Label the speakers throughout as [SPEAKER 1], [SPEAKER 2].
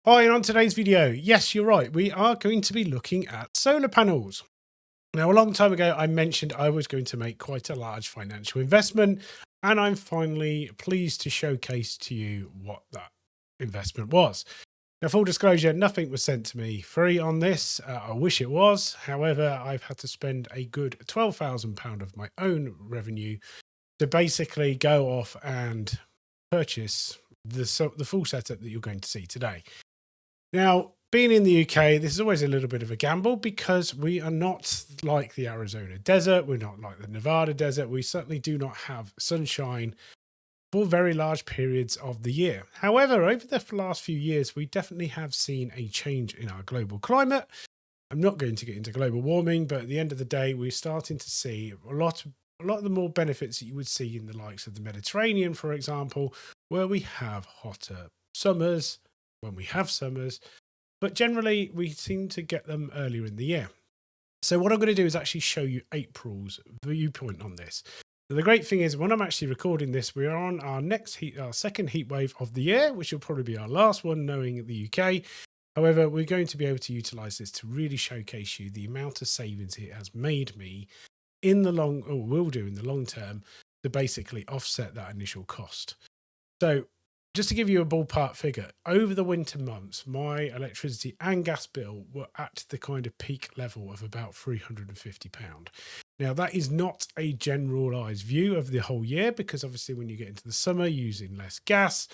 [SPEAKER 1] Hi, and on today's video, yes, you're right, we are going to be looking at solar panels. Now, a long time ago, I mentioned I was going to make quite a large financial investment, and I'm finally pleased to showcase to you what that investment was. Now, full disclosure, nothing was sent to me free on this. I wish it was. However, I've had to spend a good £12,000 of my own revenue to basically go off and purchase the full setup that you're going to see today. Now, being in the UK, this is always a little bit of a gamble because we are not like the Arizona desert. We're not like the Nevada desert. We certainly do not have sunshine for very large periods of the year. However, over the last few years, we definitely have seen a change in our global climate. I'm not going to get into global warming, but at the end of the day, we're starting to see a lot of the more benefits that you would see in the likes of the Mediterranean, for example, where we have hotter summers, when we have summers, but generally we seem to get them earlier in the year. So what I'm going to do is actually show you April's viewpoint on this. So the great thing is when I'm actually recording this, we are on our second heat wave of the year, which will probably be our last one, knowing the UK. However, we're going to be able to utilize this to really showcase you the amount of savings it has made me in the will do in the long term to basically offset that initial cost. So just to give you a ballpark figure, over the winter months, my electricity and gas bill were at the kind of peak level of about £350. Now, that is not a generalised view of the whole year because obviously when you get into the summer using less gas,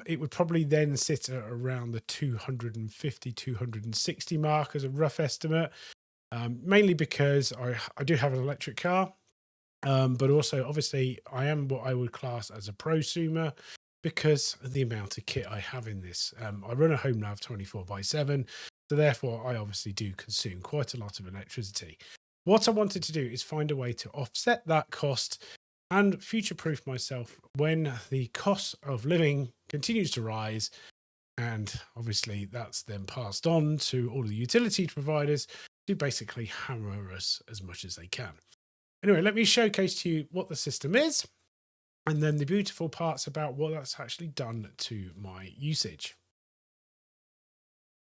[SPEAKER 1] it would probably then sit at around the 250, 260 mark as a rough estimate, mainly because I do have an electric car, but also obviously I am what I would class as a prosumer, because of the amount of kit I have in this. I run a home nav 24/7, so therefore I obviously do consume quite a lot of electricity. What I wanted to do is find a way to offset that cost and future-proof myself when the cost of living continues to rise, and obviously that's then passed on to all the utility providers to basically hammer us as much as they can. Anyway, let me showcase to you what the system is, and then the beautiful parts about what that's actually done to my usage.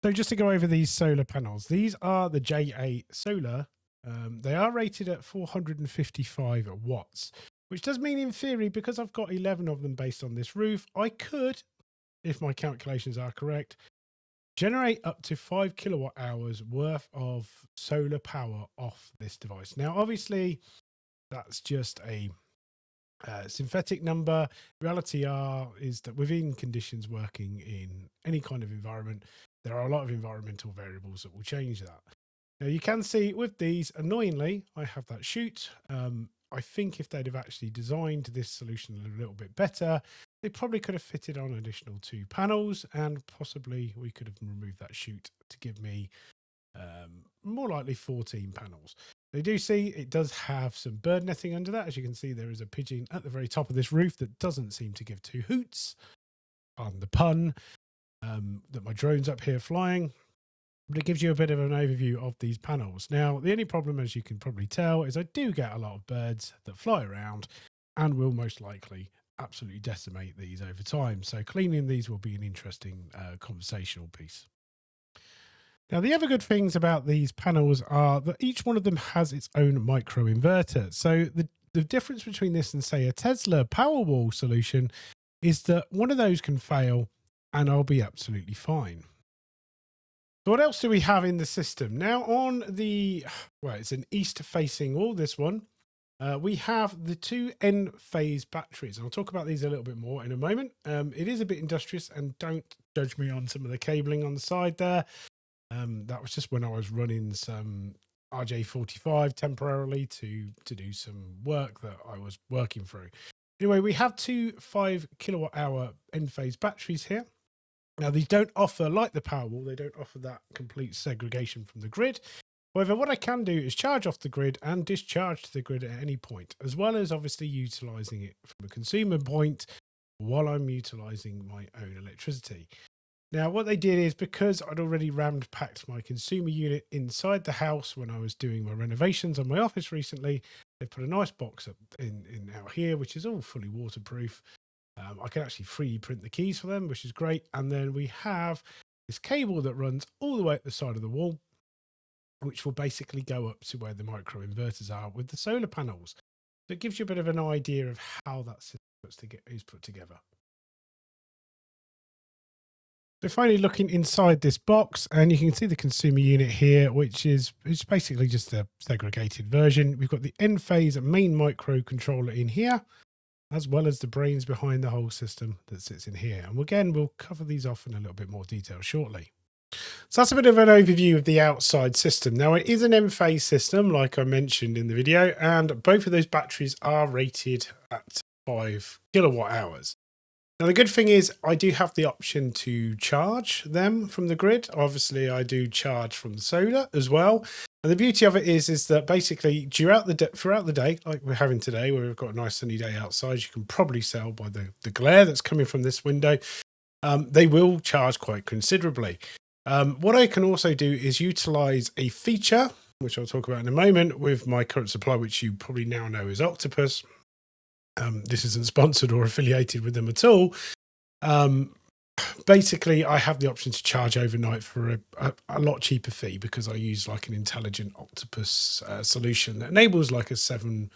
[SPEAKER 1] So just to go over these solar panels, these are the JA Solar. They are rated at 455 watts, which does mean in theory, because I've got 11 of them based on this roof, I could, if my calculations are correct, generate up to 5 kilowatt hours worth of solar power off this device. Now, obviously, that's just a synthetic number. Reality is that within conditions working in any kind of environment, there are a lot of environmental variables that will change that. Now you can see with these, annoyingly, I have that chute. I think if they'd have actually designed this solution a little bit better, they probably could have fitted on an additional 2 panels, and possibly we could have removed that chute to give me more likely 14 panels. They do see it does have some bird netting under that. As you can see, there is a pigeon at the very top of this roof that doesn't seem to give two hoots, pardon the pun, that my drone's up here flying. But it gives you a bit of an overview of these panels. Now, the only problem, as you can probably tell, is I do get a lot of birds that fly around and will most likely absolutely decimate these over time. So cleaning these will be an interesting conversational piece. Now, the other good things about these panels are that each one of them has its own microinverter. So the difference between this and, say, a Tesla Powerwall solution is that one of those can fail and I'll be absolutely fine. So what else do we have in the system? Now, on it's an east-facing wall, this one. We have the 2 Enphase batteries, and I'll talk about these a little bit more in a moment. It is a bit industrious, and don't judge me on some of the cabling on the side there. That was just when I was running some RJ45 temporarily to do some work that I was working through. Anyway, we have 2 5 kilowatt hour Enphase batteries here. Now, these don't offer, like the Powerwall, they don't offer that complete segregation from the grid. However, what I can do is charge off the grid and discharge to the grid at any point, as well as obviously utilizing it from a consumer point while I'm utilizing my own electricity. Now, what they did is, because I'd already rammed packed my consumer unit inside the house when I was doing my renovations on my office recently, they put a nice box up in out here, which is all fully waterproof. I can actually 3D print the keys for them, which is great. And then we have this cable that runs all the way at the side of the wall, which will basically go up to where the microinverters are with the solar panels. So it gives you a bit of an idea of how that system is put together. So finally looking inside this box, and you can see the consumer unit here, which is it's basically just a segregated version. We've got the Enphase main microcontroller in here, as well as the brains behind the whole system that sits in here. And again, we'll cover these off in a little bit more detail shortly. So that's a bit of an overview of the outside system. Now, it is an Enphase system, like I mentioned in the video, and both of those batteries are rated at 5 kilowatt hours. Now, the good thing is I do have the option to charge them from the grid. Obviously, I do charge from the solar as well. And the beauty of it is that basically throughout the day, like we're having today, where we've got a nice sunny day outside, you can probably tell by the glare that's coming from this window, they will charge quite considerably. What I can also do is utilize a feature, which I'll talk about in a moment, with my current supplier, which you probably now know is Octopus. This isn't sponsored or affiliated with them at all. Basically, I have the option to charge overnight for a lot cheaper fee because I use like an intelligent Octopus solution that enables like a 7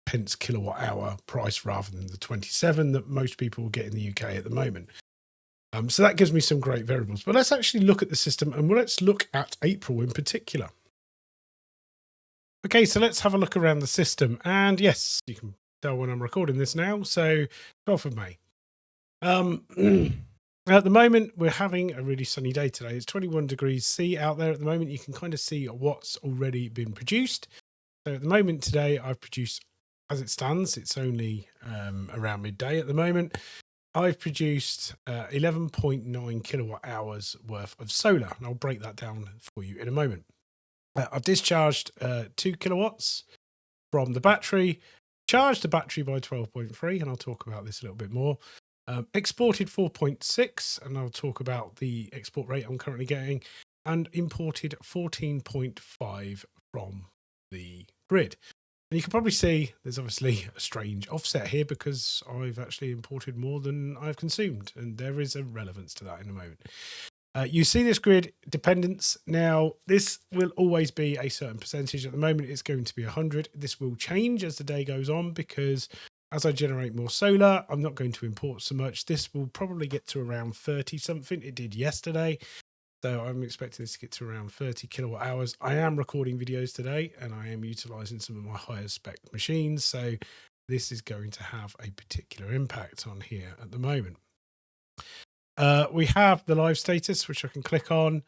[SPEAKER 1] pence kilowatt hour price rather than the 27 that most people will get in the UK at the moment. So that gives me some great variables. But let's actually look at the system, and let's look at April in particular. Okay, so let's have a look around the system. And yes, you can tell when I'm recording this now. So 12th of May. At the moment, we're having a really sunny day today. It's 21 degrees C out there at the moment. You can kind of see what's already been produced. So at the moment today, I've produced, as it stands, it's only around midday at the moment. I've produced 11.9 kilowatt hours worth of solar, and I'll break that down for you in a moment. I've discharged 2 kilowatts from the battery, charged the battery by 12.3, and I'll talk about this a little bit more. Exported 4.6, and I'll talk about the export rate I'm currently getting, and imported 14.5 from the grid. And you can probably see there's obviously a strange offset here because I've actually imported more than I've consumed, and there is a relevance to that in a moment. You see this grid dependence. Now, this will always be a certain percentage. At the moment, it's going to be 100. This will change as the day goes on because as I generate more solar, I'm not going to import so much. This will probably get to around 30 something. It did yesterday. So I'm expecting this to get to around 30 kilowatt hours. I am recording videos today and I am utilizing some of my higher spec machines. So this is going to have a particular impact on here at the moment. We have the live status, which I can click on,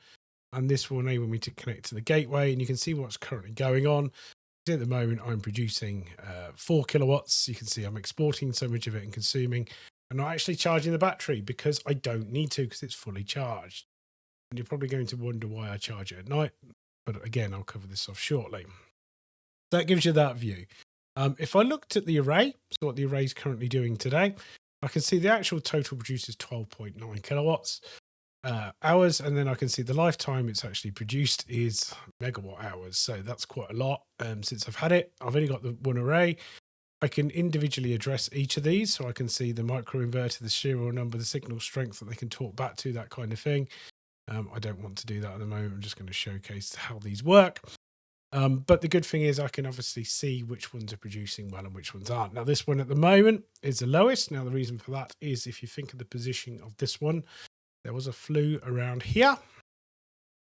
[SPEAKER 1] and this will enable me to connect to the gateway, and you can see what's currently going on. At the moment, I'm producing 4 kilowatts. You can see I'm exporting so much of it and consuming. I'm not actually charging the battery because I don't need to because it's fully charged. And you're probably going to wonder why I charge it at night. But again, I'll cover this off shortly. That gives you that view. If I looked at the array, so what the array is currently doing today, I can see the actual total produces 12.9 kilowatts hours. And then I can see the lifetime it's actually produced is megawatt hours. So that's quite a lot since I've had it. I've only got the one array. I can individually address each of these. So I can see the microinverter, the serial number, the signal strength that they can talk back to, that kind of thing. I don't want to do that at the moment. I'm just going to showcase how these work. But the good thing is I can obviously see which ones are producing well and which ones aren't. Now, this one at the moment is the lowest. Now, the reason for that is if you think of the position of this one, there was a flue around here,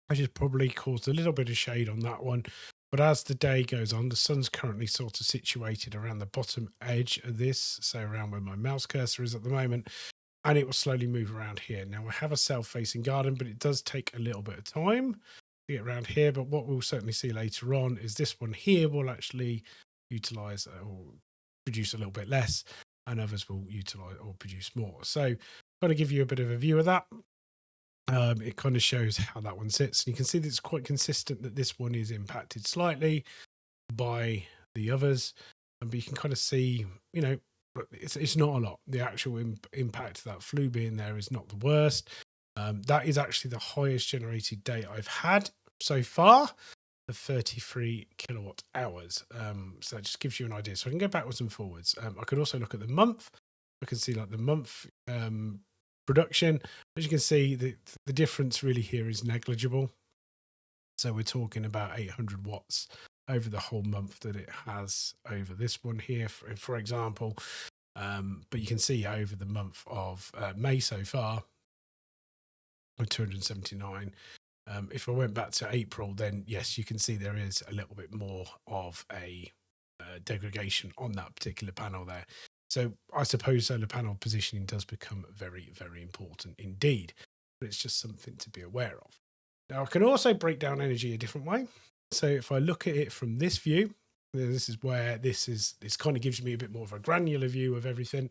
[SPEAKER 1] which has probably caused a little bit of shade on that one. But as the day goes on, the sun's currently sort of situated around the bottom edge of this, so around where my mouse cursor is at the moment. And it will slowly move around here. Now, I have a south-facing garden, but it does take a little bit of time to get around here. But what we'll certainly see later on is this one here will actually utilize or produce a little bit less, and others will utilize or produce more. So I'm going to give you a bit of a view of that. It kind of shows how that one sits. And you can see that it's quite consistent that this one is impacted slightly by the others. But you can kind of see, you know, but it's not a lot. The actual impact of that flue being there is not the worst. That is actually the highest generated day I've had so far, the 33 kilowatt hours. So that just gives you an idea. So I can go backwards and forwards. I could also look at the month. I can see like the month production. As you can see, the difference really here is negligible. So we're talking about 800 watts over the whole month that it has over this one here, for example. But you can see over the month of May so far, 279. If I went back to April, then yes, you can see there is a little bit more of a degradation on that particular panel there. So I suppose solar panel positioning does become very, very important indeed, but it's just something to be aware of. Now, I can also break down energy a different way. So if I look at it from this view, this is where this kind of gives me a bit more of a granular view of everything.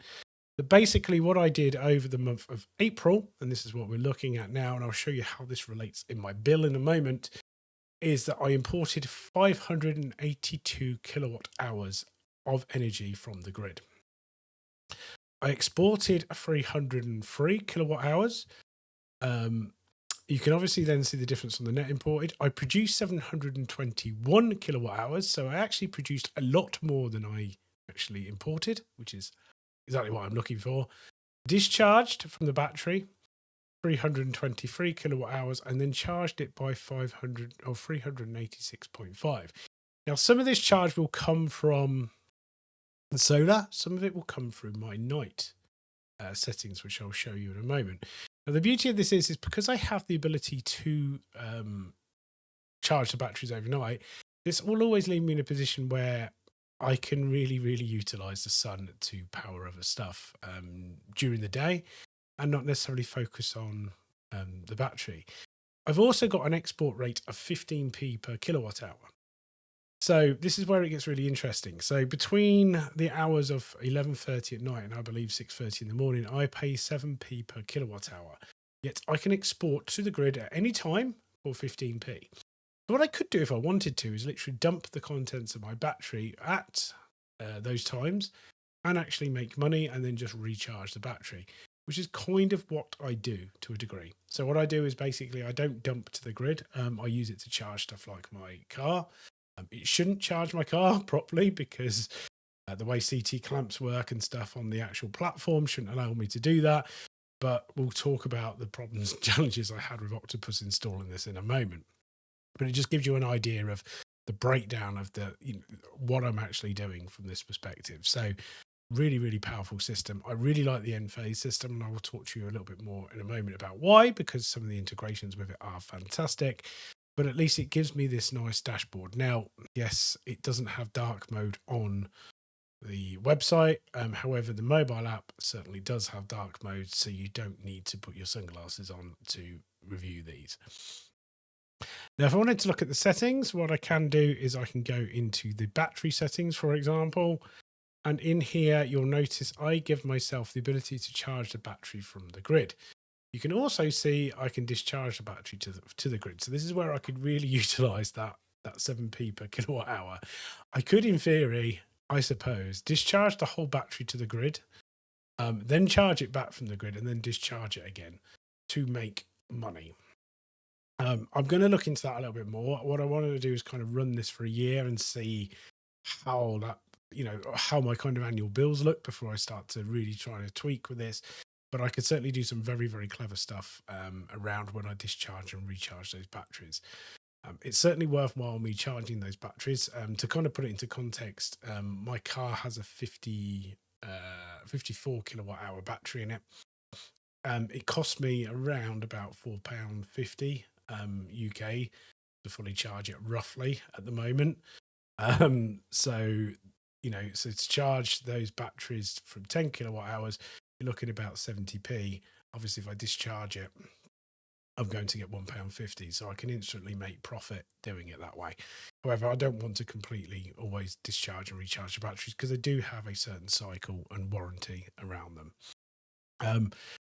[SPEAKER 1] But basically what I did over the month of April, and this is what we're looking at now, and I'll show you how this relates in my bill in a moment, is that I imported 582 kilowatt hours of energy from the grid. I exported 303 kilowatt hours. You can obviously then see the difference on the net imported. I produced 721 kilowatt hours, so I actually produced a lot more than I actually imported, which is exactly what I'm looking for. Discharged from the battery 323 kilowatt hours, and then charged it by 500 or 386.5. Now, some of this charge will come from the solar, some of it will come through my night settings, which I'll show you in a moment. Now, the beauty of this is because I have the ability to charge the batteries overnight, this will always leave me in a position where I can really, really utilize the sun to power other stuff during the day and not necessarily focus on the battery. I've also got an export rate of 15p per kilowatt hour. So this is where it gets really interesting. So between the hours of 11:30 at night and I believe 6:30 in the morning, I pay 7p per kilowatt hour. Yet I can export to the grid at any time for 15p. So what I could do if I wanted to is literally dump the contents of my battery at those times and actually make money and then just recharge the battery, which is kind of what I do to a degree. So what I do is basically I don't dump to the grid. I use it to charge stuff like my car. It shouldn't charge my car properly because the way CT clamps work and stuff on the actual platform shouldn't allow me to do that. But we'll talk about the problems and challenges I had with Octopus installing this in a moment. But it just gives you an idea of the breakdown of what I'm actually doing from this perspective. So really, really powerful system. I really like the Enphase system, and I will talk to you a little bit more in a moment about why, because some of the integrations with it are fantastic. But at least it gives me this nice dashboard. Now, yes, it doesn't have dark mode on the website. However, the mobile app certainly does have dark mode, so you don't need to put your sunglasses on to review these. Now, if I wanted to look at the settings, what I can do is I can go into the battery settings, for example. And in here, you'll notice I give myself the ability to charge the battery from the grid. You can also see I can discharge the battery to the grid. So this is where I could really utilize that 7p per kilowatt hour. I could, in theory, I suppose, discharge the whole battery to the grid, then charge it back from the grid and then discharge it again to make money. I'm going to look into that a little bit more. What I wanted to do is kind of run this for a year and see how that, how my kind of annual bills look before I start to really try to tweak with this. But I could certainly do some very, very clever stuff around when I discharge and recharge those batteries. It's certainly worthwhile me charging those batteries. To kind of put it into context, my car has a 54 kilowatt hour battery in it. It cost me around about £4.50 UK to fully charge it roughly at the moment. So to charge those batteries from 10 kilowatt hours, you're looking about 70p. Obviously, if I discharge it, I'm going to get £1.50, so I can instantly make profit doing it that way. However, I don't want to completely always discharge and recharge the batteries because they do have a certain cycle and warranty around them.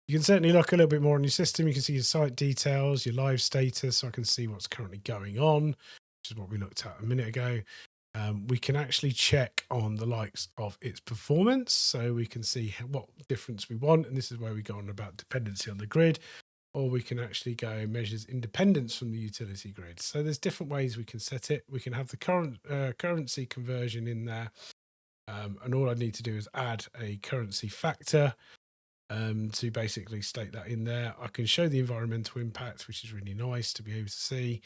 [SPEAKER 1] You can certainly look a little bit more on your system. You can see your site details, your live status, so I can see what's currently going on, which is what we looked at a minute ago. We can actually check on the likes of its performance, so we can see what difference we want, and this is where we go on about dependency on the grid, or we can actually go measures independence from the utility grid. So there's different ways we can set it. We can have the current currency conversion in there, and all I need to do is add a currency factor. to basically state that in there. I can show the environmental impact, which is really nice to be able to see.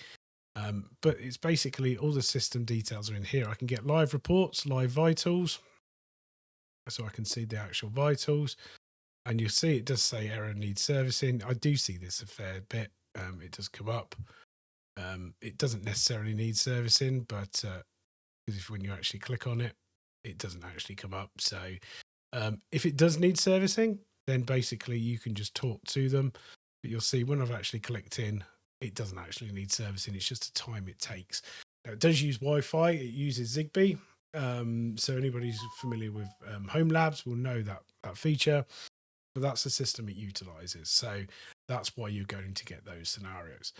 [SPEAKER 1] But it's basically all the system details are in here. I can get live reports, live vitals, so I can see the actual vitals. And you'll see it does say error needs servicing. I do see this a fair bit. It does come up. It doesn't necessarily need servicing, but because when you actually click on it, it doesn't actually come up. So if it does need servicing, then basically you can just talk to them. But you'll see when I've actually clicked in, it doesn't actually need servicing. It's just the time it takes. Now, it does use Wi-Fi. It uses Zigbee. So anybody who's familiar with Home Labs will know that feature. But that's the system it utilizes. So that's why you're going to get those scenarios.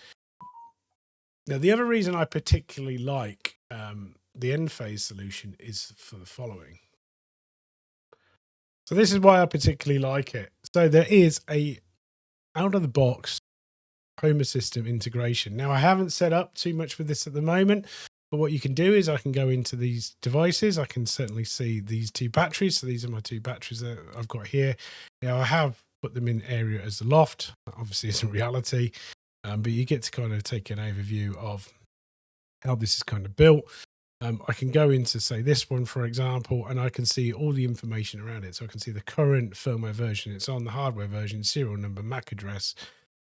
[SPEAKER 1] Now, the other reason I particularly like the Enphase solution is for the following. So this is why I particularly like it. So there is a out-of-the-box home assistant integration. Now, I haven't set up too much with this at the moment, but what you can do is I can go into these devices. I can certainly see these two batteries. So these are my two batteries that I've got here. Now, I have put them in area as the loft. That obviously isn't reality, but you get to kind of take an overview of how this is kind of built. I can go into, say, this one, for example, and I can see all the information around it. So I can see the current firmware version it's on, the hardware version, serial number, MAC address.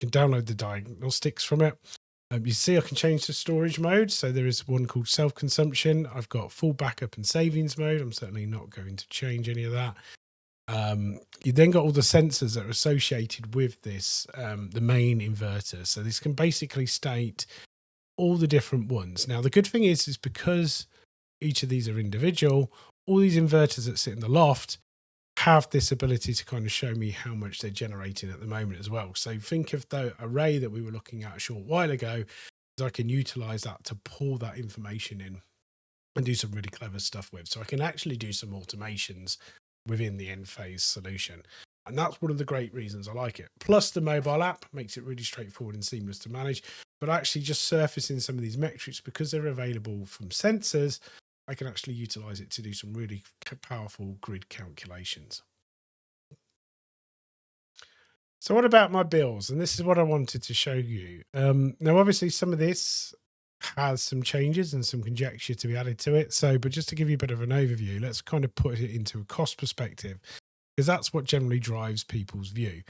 [SPEAKER 1] You can download the diagnostics from it. You see I can change the storage mode. So there is one called self-consumption. I've got full backup and savings mode. I'm certainly not going to change any of that. You then got all the sensors that are associated with this, the main inverter. So this can basically state all the different ones. Now, the good thing is because each of these are individual, all these inverters that sit in the loft have this ability to kind of show me how much they're generating at the moment as well. So think of the array that we were looking at a short while ago, as I can utilize that to pull that information in and do some really clever stuff with. So I can actually do some automations within the Enphase solution. And that's one of the great reasons I like it. Plus the mobile app makes it really straightforward and seamless to manage, but actually just surfacing some of these metrics because they're available from sensors, I can actually utilize it to do some really powerful grid calculations. So what about my bills? And this is what I wanted to show you. Now, obviously some of this has some changes and some conjecture to be added to it. So, but just to give you a bit of an overview, let's kind of put it into a cost perspective, because that's what generally drives people's view.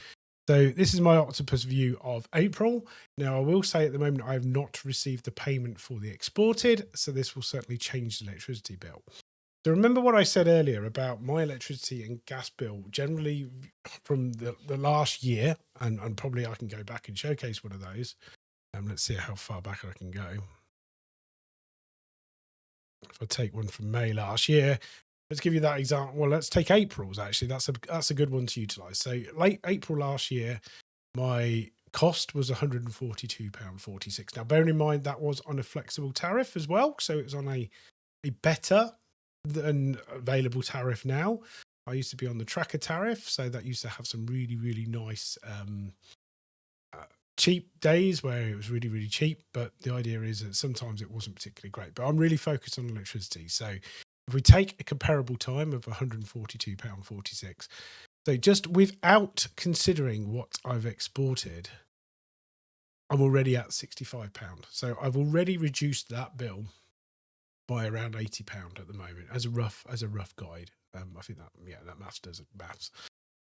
[SPEAKER 1] So this is my octopus view of April. Now, I will say at the moment, I have not received the payment for the exported. So this will certainly change the electricity bill. So remember what I said earlier about my electricity and gas bill generally from the last year, and probably I can go back and showcase one of those. Let's see how far back I can go. If I take one from May last year, let's give you that example. Well, let's take April's actually. That's a good one to utilize. So late April last year, my cost was £142.46. Now, bearing in mind that was on a flexible tariff as well. So it was on a better than available tariff now. I used to be on the tracker tariff. So that used to have some really, really nice cheap days where it was really, really cheap. But the idea is that sometimes it wasn't particularly great. But I'm really focused on electricity. So if we take a comparable time of £142.46, so just without considering what I've exported, I'm already at £65. So I've already reduced that bill by around £80 at the moment as a rough guide. I think that maths does maths.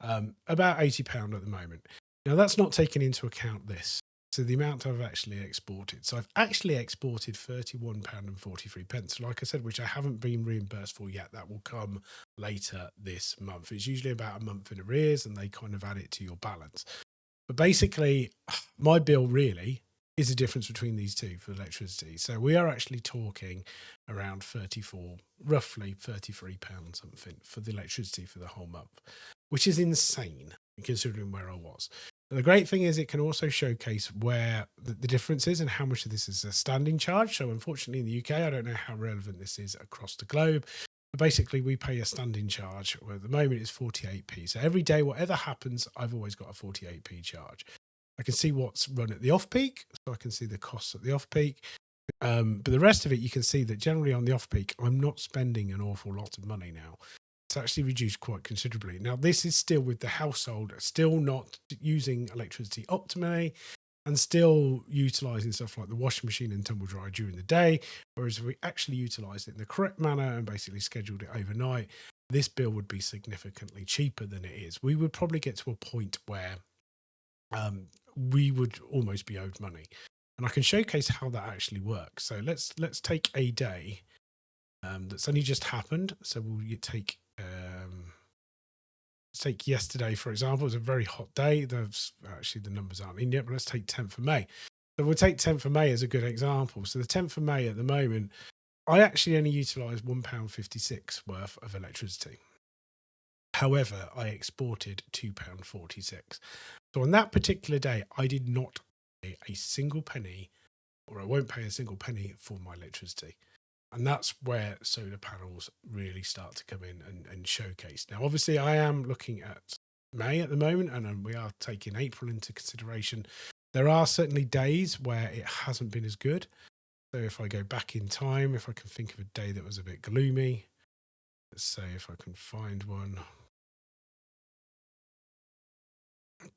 [SPEAKER 1] About £80 at the moment. Now that's not taking into account this. So the amount I've actually exported. So I've actually exported £31.43. Like I said, which I haven't been reimbursed for yet. That will come later this month. It's usually about a month in arrears and they kind of add it to your balance. But basically, my bill really is the difference between these two for electricity. So we are actually talking around roughly £33 something for the electricity for the whole month, which is insane considering where I was. The great thing is it can also showcase where the difference is and how much of this is a standing charge. So unfortunately in the UK, I don't know how relevant this is across the globe. But basically, we pay a standing charge. Where at the moment it's 48p. So every day, whatever happens, I've always got a 48p charge. I can see what's run at the off-peak. So I can see the costs at the off-peak. But the rest of it, you can see that generally on the off-peak, I'm not spending an awful lot of money now. it's actually reduced quite considerably. Now, this is still with the household, still not using electricity optimally and still utilizing stuff like the washing machine and tumble dryer during the day. Whereas if we actually utilized it in the correct manner and basically scheduled it overnight, this bill would be significantly cheaper than it is. We would probably get to a point where we would almost be owed money. And I can showcase how that actually works. So let's take a day that's only just happened. So we'll take let's take yesterday, for example. It was a very hot day. Actually, the numbers aren't in yet, but let's take 10th of May. So we'll take 10th of May as a good example. So the 10th of May at the moment, I actually only utilised £1.56 worth of electricity. However, I exported £2.46. So on that particular day, I did not pay a single penny, or I won't pay a single penny for my electricity. And that's where solar panels really start to come in and showcase. Now, obviously, I am looking at May at the moment, and we are taking April into consideration. There are certainly days where it hasn't been as good. So if I go back in time, if I can think of a day that was a bit gloomy, let's say if I can find one.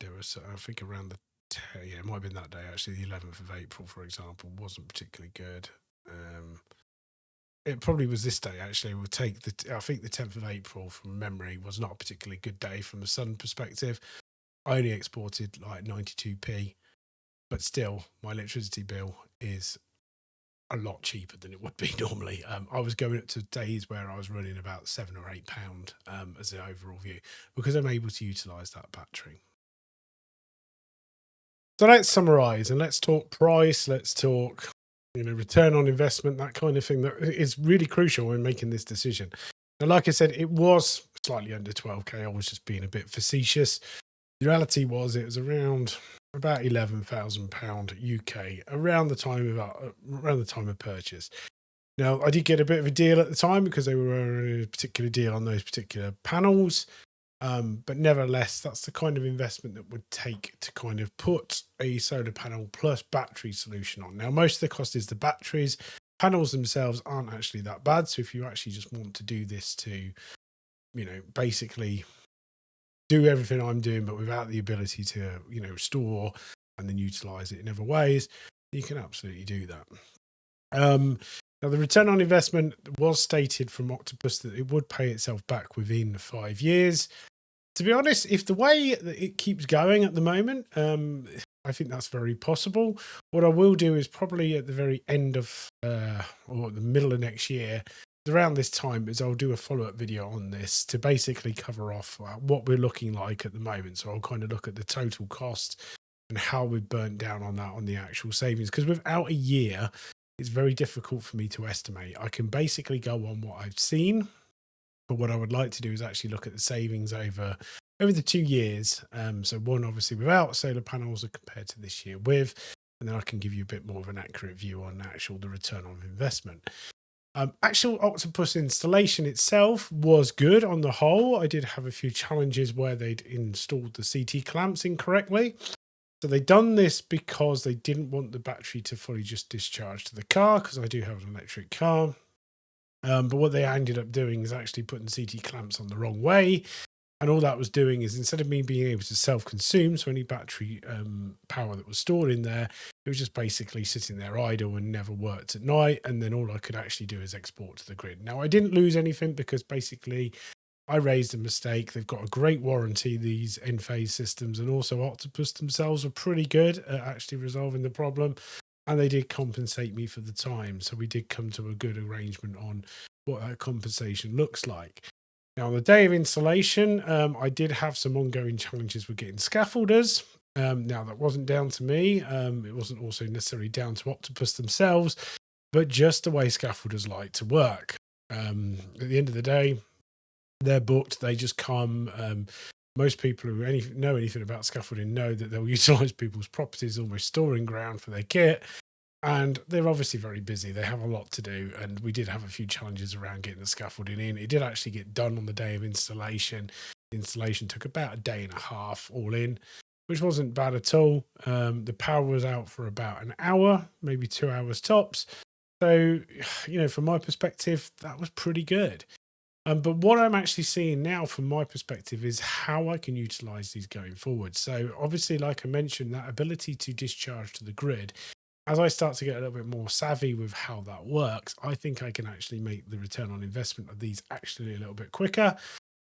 [SPEAKER 1] There was, I think, around it might have been that day, actually, the 11th of April, for example, wasn't particularly good. It probably was this day, actually. We'll take I think the 10th of April from memory was not a particularly good day from a sun perspective. I only exported like 92p, but still, my electricity bill is a lot cheaper than it would be normally. I was going up to days where I was running about £7 or £8 as an overall view because I'm able to utilise that battery. So let's summarize and let's talk price. Let's talk, return on investment, that kind of thing that is really crucial when making this decision. Now, like I said, it was slightly under 12k. I was just being a bit facetious. The reality was it was around about £11,000 UK around the time of purchase. Now, I did get a bit of a deal at the time because they were a particular deal on those particular panels. But nevertheless, that's the kind of investment that would take to kind of put a solar panel plus battery solution on. Now, most of the cost is the batteries. Panels themselves aren't actually that bad. So if you actually just want to do this to, basically do everything I'm doing, but without the ability to, store and then utilize it in other ways, you can absolutely do that. Now, the return on investment was stated from Octopus that it would pay itself back within 5 years. To be honest, if the way that it keeps going at the moment, I think that's very possible. What I will do is probably at the very end of or the middle of next year, around this time, is I'll do a follow-up video on this to basically cover off what we're looking like at the moment. So I'll kind of look at the total cost and how we've burnt down on that on the actual savings. Because without a year, it's very difficult for me to estimate. I can basically go on what I've seen, but what I would like to do is actually look at the savings over the 2 years. So one, obviously, without solar panels compared to this year with, and then I can give you a bit more of an accurate view on the return on investment. Actual Octopus installation itself was good on the whole. I did have a few challenges where they'd installed the CT clamps incorrectly. So they done this because they didn't want the battery to fully just discharge to the car, because I do have an electric car. But what they ended up doing is actually putting CT clamps on the wrong way. And all that was doing is, instead of me being able to self-consume, so any battery power that was stored in there, it was just basically sitting there idle and never worked at night. And then all I could actually do is export to the grid. Now, I didn't lose anything because basically I raised a mistake. They've got a great warranty, these Enphase systems, and also Octopus themselves are pretty good at actually resolving the problem. And they did compensate me for the time. So we did come to a good arrangement on what that compensation looks like. Now, on the day of installation, I did have some ongoing challenges with getting scaffolders. Now, that wasn't down to me. It wasn't also necessarily down to Octopus themselves, but just the way scaffolders like to work. At the end of the day, they're booked. They just come. Most people who know anything about scaffolding know that they'll utilize people's properties, almost storing ground for their kit. And they're obviously very busy. They have a lot to do. And we did have a few challenges around getting the scaffolding in. It did actually get done on the day of installation. The installation took about a day and a half all in, which wasn't bad at all. The power was out for about an hour, maybe 2 hours tops. So, from my perspective, that was pretty good. But what I'm actually seeing now from my perspective is how I can utilize these going forward. So obviously, like I mentioned, that ability to discharge to the grid, as I start to get a little bit more savvy with how that works, I think I can actually make the return on investment of these actually a little bit quicker.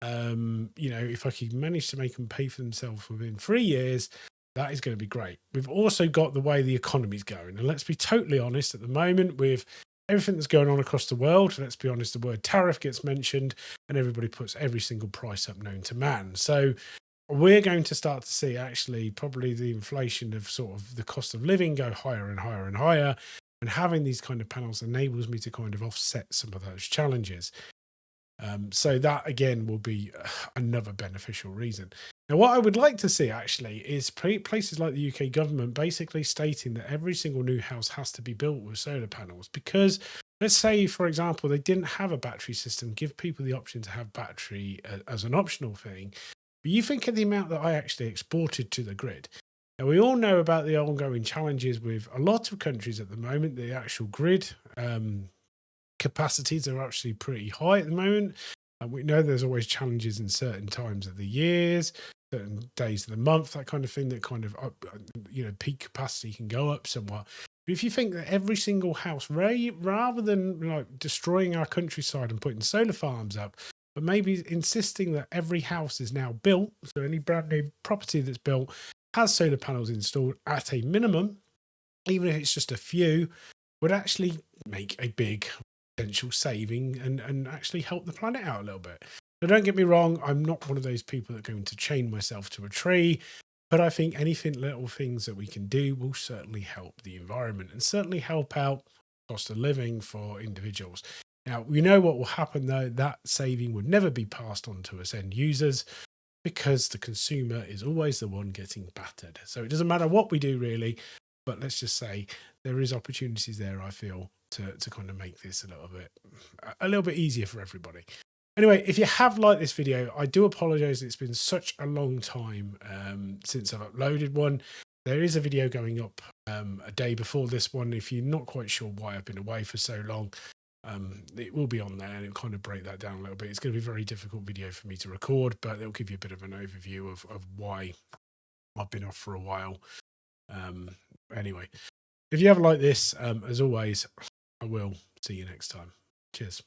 [SPEAKER 1] If I can manage to make them pay for themselves within 3 years, that is going to be great. We've also got the way the economy's going. And let's be totally honest, at the moment, with everything that's going on across the world, let's be honest, the word tariff gets mentioned and everybody puts every single price up known to man. So we're going to start to see actually probably the inflation of sort of the cost of living go higher and higher and higher. And having these kind of panels enables me to kind of offset some of those challenges. So that again will be another beneficial reason. Now, what I would like to see actually is places like the UK government basically stating that every single new house has to be built with solar panels. Because let's say, for example, they didn't have a battery system, give people the option to have battery as an optional thing. But you think of the amount that I actually exported to the grid. Now, we all know about the ongoing challenges with a lot of countries at the moment, the actual grid. Capacities are actually pretty high at the moment. And we know there's always challenges in certain times of the years, certain days of the month, that kind of thing, that kind of peak capacity can go up somewhat. But if you think that every single house, rather than like destroying our countryside and putting solar farms up, but maybe insisting that every house is now built, so any brand new property that's built has solar panels installed at a minimum, even if it's just a few, would actually make a big potential saving and actually help the planet out a little bit. So don't get me wrong, I'm not one of those people that are going to chain myself to a tree, but I think anything, little things that we can do will certainly help the environment and certainly help out cost of living for individuals. Now, we know what will happen though, that saving would never be passed on to us end users because the consumer is always the one getting battered. So it doesn't matter what we do really, but let's just say there is opportunities there, I feel, to kind of make this a little bit easier for everybody. Anyway, if you have liked this video, I do apologize. It's been such a long time since I've uploaded one. There is a video going up a day before this one. If you're not quite sure why I've been away for so long, it will be on there and it'll kind of break that down a little bit. It's going to be a very difficult video for me to record, but it'll give you a bit of an overview of why I've been off for a while. Anyway, if you have liked this, as always, I will see you next time. Cheers.